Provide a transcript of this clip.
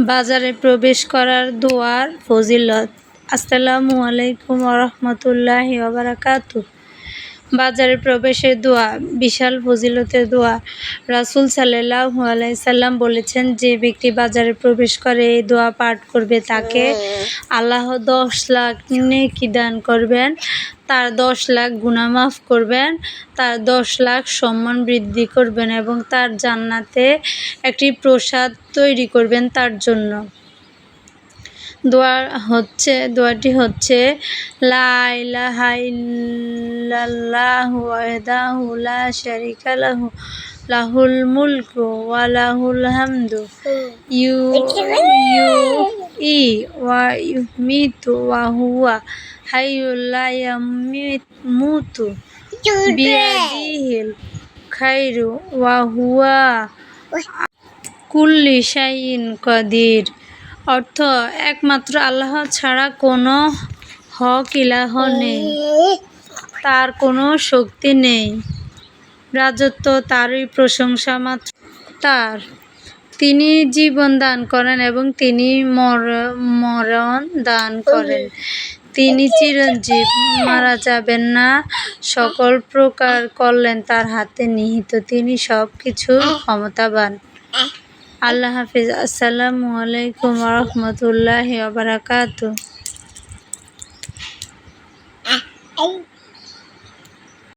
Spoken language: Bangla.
বাজারে প্রবেশ করার দোয়ার ফজিলত। আসসালামু আলাইকুম ওয়া রাহমাতুল্লাহি ওয়া বারাকাতুহু। বাজারে প্রবেশের দোয়া বিশাল ফজিলতের দোয়া। রাসূল সাল্লাল্লাহু আলাইহি সাল্লাম বলেছেন, যে ব্যক্তি বাজারে প্রবেশ করে এই দোয়া পাঠ করবে তাকে আল্লাহ 10 লাখ নেকি দান করবেন, তার 10 লাখ গুনাহ মাফ করবেন, তার 10 লাখ সম্মান বৃদ্ধি করবেন এবং তার জান্নাতে একটি প্রাসাদ তৈরি করবেন তার জন্য। দোয়াটি হচ্ছে লা ইলাহা ইল্লাল্লাহু ওয়াহদাহু লা শারীকা লাহু লাহুল মুলকু ওয়া লাহুল হামদু ইউহয়ী ওয়া ইউমীতু ওয়া হুয়া হাইয়্যুল লা ইয়ামুতু বিয়াদিহিল খায়রু ওয়া হুয়া কুল্লি শাইইন কাদির। অর্থ, একমাত্র আল্লাহ ছাড়া কোনো হক ইলাহ নেই, তার কোনো শক্তি নেই, রাজত্ব তারই, প্রশংসা মাত্র তার। তিনি জীবন দান করেন এবং তিনি মরণ দান করেন। তিনি চিরঞ্জীব, মারা যাবেন না। সকল প্রকার কল্যাণ তার হাতে নিহিত। তিনি সব কিছুর ক্ষমতাবান। আল্লাহ হাফিজ। আসসালামু আলাইকুম ওয়া রাহমাতুল্লাহি ওয়া বারাকাতুহু।